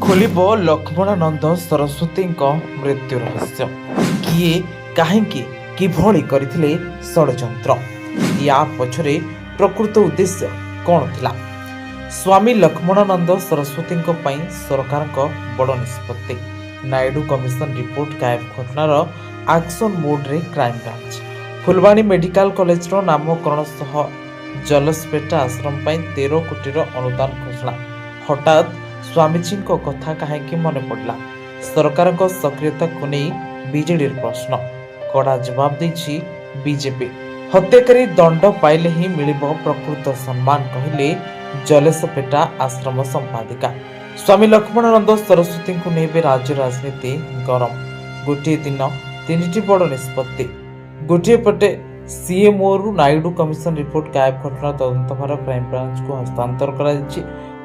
ଖୋଲିବ ଲକ୍ଷ୍ମଣାନନ୍ଦ ସରସ୍ୱତୀଙ୍କ ମୃତ୍ୟୁ ରହସ୍ୟ। କିଏ କାହିଁକି କିଭଳି କରିଥିଲେ ଷଡ଼ଯନ୍ତ୍ର? ୟା ପଛରେ ପ୍ରକୃତ ଉଦ୍ଦେଶ୍ୟ କ'ଣ ଥିଲା? ସ୍ୱାମୀ ଲକ୍ଷ୍ମଣାନନ୍ଦ ସରସ୍ୱତୀଙ୍କ ପାଇଁ ସରକାରଙ୍କ ବଡ଼ ନିଷ୍ପତ୍ତି। ନାଇଡୁ କମିଶନ ରିପୋର୍ଟ ଗାୟବ ଘଟଣାର ଆକ୍ସନ ମୋଡ୍ରେ କ୍ରାଇମବ୍ରାଞ୍ଚ। ଫୁଲବାଣୀ ମେଡିକାଲ କଲେଜର ନାମକରଣ ସହ ଜଲସପେଟା ଆଶ୍ରମ ପାଇଁ 13 କୋଟିର ଅନୁଦାନ ଘୋଷଣା। ହଠାତ୍ ସ୍ୱାମୀଜୀଙ୍କ କଥା କାହିଁକି ମନେ ପଡ଼ିଲା? ସରକାରଙ୍କ ସକ୍ରିୟତାକୁ ନେଇ ବିଜେଡିର ପ୍ରଶ୍ନ। କଡ଼ା ଜବାବ ଦେଇଛି ବିଜେପି। ହତ୍ୟାକାରୀ ଦଣ୍ଡ ପାଇଲେ ହିଁ ମିଳିବ ପ୍ରକୃତ ସମ୍ମାନ, କହିଲେ ଜଲେସପେଟା ଆଶ୍ରମ ସମ୍ପାଦିକା। ସ୍ୱାମୀ ଲକ୍ଷ୍ମଣାନନ୍ଦ ସରସ୍ୱତୀଙ୍କୁ ନେଇ ଏବେ ରାଜ୍ୟ ରାଜନୀତି ଗରମ। ଗୋଟିଏ ଦିନ ତିନିଟି ବଡ଼ ନିଷ୍ପତ୍ତି। ଗୋଟିଏ ପଟେ ସିଏମ୍ଓରୁ ନାଇଡୁ କମିଶନ ରିପୋର୍ଟ ଗାୟବ ଘଟଣାର ତଦନ୍ତଭାର କ୍ରାଇମବ୍ରାଞ୍ଚକୁ ହସ୍ତାନ୍ତର କରାଯାଇଛି।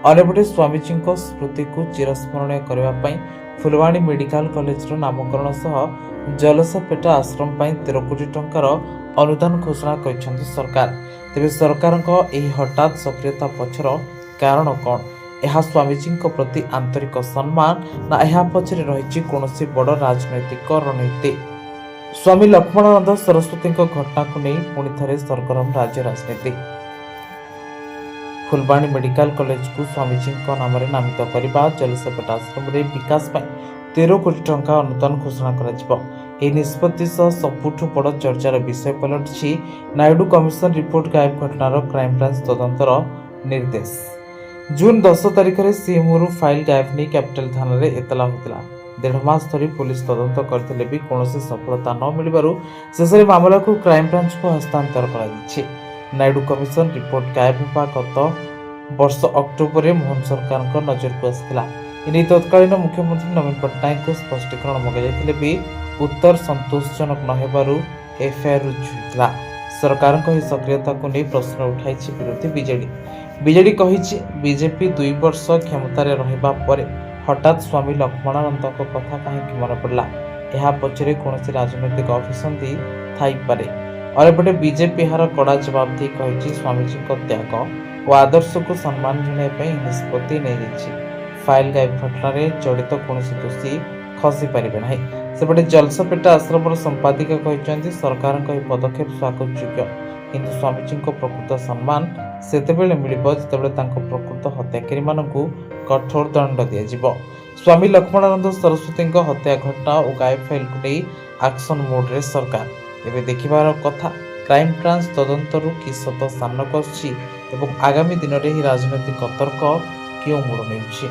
ଅନ୍ୟପଟେ ସ୍ୱାମୀଜୀଙ୍କ ସ୍ମୃତିକୁ ଚିରସ୍ମରଣୀୟ କରିବା ପାଇଁ ଫୁଲବାଣୀ ମେଡିକାଲ କଲେଜର ନାମକରଣ ସହ ଜଲସପେଟା ଆଶ୍ରମ ପାଇଁ 13 କୋଟି ଟଙ୍କାର ଅନୁଦାନ ଘୋଷଣା କରିଛନ୍ତି ସରକାର। ତେବେ ସରକାରଙ୍କ ଏହି ହଠାତ୍ ସକ୍ରିୟତା ପଛର କାରଣ କ'ଣ? ଏହା ସ୍ୱାମୀଜୀଙ୍କ ପ୍ରତି ଆନ୍ତରିକ ସମ୍ମାନ, ନା ଏହା ପଛରେ ରହିଛି କୌଣସି ବଡ଼ ରାଜନୈତିକ ରଣନୀତି? ସ୍ୱାମୀ ଲକ୍ଷ୍ମଣାନନ୍ଦ ସରସ୍ୱତୀଙ୍କ ଘଟଣାକୁ ନେଇ ପୁଣି ଥରେ ସରଗରମ ରାଜ୍ୟ ରାଜନୀତି। ଫୁଲବାଣୀ ମେଡିକାଲ କଲେଜକୁ ସ୍ୱାମୀଜୀଙ୍କ ନାମରେ ନାମିତ କରିବା, ଜଲସପେଟା ଆଶ୍ରମରେ ବିକାଶ ପାଇଁ 13 କୋଟି ଟଙ୍କା ଅନୁଦାନ ଘୋଷଣା କରାଯିବ। ଏହି ନିଷ୍ପତ୍ତି ସହ ସବୁଠୁ ବଡ଼ ଚର୍ଚ୍ଚାର ବିଷୟ ପାଲଟିଛି ନାଇଡୁ କମିଶନ ରିପୋର୍ଟ ଗାୟବ ଘଟଣାର କ୍ରାଇମବ୍ରାଞ୍ଚ ତଦନ୍ତର ନିର୍ଦ୍ଦେଶ। ଜୁନ 10 ତାରିଖରେ ସିଏମ୍ଓରୁ ଫାଇଲ ଗାୟବ ନେଇ କ୍ୟାପିଟାଲ ଥାନାରେ ଏତଲା ହୋଇଥିଲା। 1.5 ମାସ ଧରି ପୁଲିସ ତଦନ୍ତ କରିଥିଲେ ବି କୌଣସି ସଫଳତା ନ ମିଳିବାରୁ ଶେଷରେ ମାମଲାକୁ କ୍ରାଇମବ୍ରାଞ୍ଚକୁ ହସ୍ତାନ୍ତର କରାଯାଇଛି। ନାଇଡୁ କମିଶନ ରିପୋର୍ଟ ଗାୟବ ହେବା ଗତ ବର୍ଷ ଅକ୍ଟୋବରରେ ମୋହନ ସରକାରଙ୍କ ନଜରକୁ ଆସିଥିଲା। ଏନେଇ ତତ୍କାଳୀନ ମୁଖ୍ୟମନ୍ତ୍ରୀ ନବୀନ ପଟ୍ଟନାୟକଙ୍କୁ ସ୍ପଷ୍ଟୀକରଣ ମଗାଯାଇଥିଲେ ବି ଉତ୍ତର ସନ୍ତୋଷଜନକ ନ ହେବାରୁ ଏଫ୍ଆଇଆର୍ ରୁଜୁ ହୋଇଥିଲା। ସରକାରଙ୍କ ଏହି ସକ୍ରିୟତାକୁ ନେଇ ପ୍ରଶ୍ନ ଉଠାଇଛି ବିରୋଧୀ ବିଜେଡି। ବିଜେଡି କହିଛି, ବିଜେପି 2 ବର୍ଷ କ୍ଷମତାରେ ରହିବା ପରେ ହଠାତ୍ ସ୍ୱାମୀ ଲକ୍ଷ୍ମଣାନନ୍ଦଙ୍କ କଥା କାହିଁକି ମନେ ପଡ଼ିଲା? ଏହା ପଛରେ କୌଣସି ରାଜନୈତିକ ଅଭିସନ୍ଧି ଥାଇପାରେ। ଅନ୍ୟପଟେ ବିଜେପି ଏହାର କଡ଼ା ଜବାବ ଦେଇ କହିଛି, ସ୍ୱାମୀଜୀଙ୍କ ତ୍ୟାଗ ଓ ଆଦର୍ଶକୁ ସମ୍ମାନ ଜଣାଇବା ପାଇଁ ନିଷ୍ପତ୍ତି ନିଆଯାଇଛି। ଫାଇଲ ଗାୟବ ଘଟଣାରେ ଜଡ଼ିତ କୌଣସି ଦୋଷୀ ଖସି ପାରିବେ ନାହିଁ। ସେପଟେ ଜଲସପେଟା ଆଶ୍ରମର ସମ୍ପାଦିକା କହିଛନ୍ତି, ସରକାରଙ୍କ ଏହି ପଦକ୍ଷେପ ସ୍ୱାଗତଯୋଗ୍ୟ, କିନ୍ତୁ ସ୍ୱାମୀଜୀଙ୍କ ପ୍ରକୃତ ସମ୍ମାନ ସେତେବେଳେ ମିଳିବ ଯେତେବେଳେ ତାଙ୍କ ପ୍ରକୃତ ହତ୍ୟାକାରୀମାନଙ୍କୁ କଠୋର ଦଣ୍ଡ ଦିଆଯିବ। ସ୍ୱାମୀ ଲକ୍ଷ୍ମଣାନନ୍ଦ ସରସ୍ୱତୀଙ୍କ ହତ୍ୟା ଘଟଣା ଓ ଗାୟବ ଫାଇଲକୁ ନେଇ ଆକ୍ସନ ମୋଡ୍ରେ ସରକାର। ଏବେ ଦେଖିବାର କଥା କ୍ରାଇମବ୍ରାଞ୍ଚ ତଦନ୍ତରୁ କି ସତ ସାମ୍ନାକୁ ଆସୁଛି ଏବଂ ଆଗାମୀ ଦିନରେ ଏହି ରାଜନୈତିକ ତର୍କ କେଉଁ ମୋଡ଼ ନେଉଛି।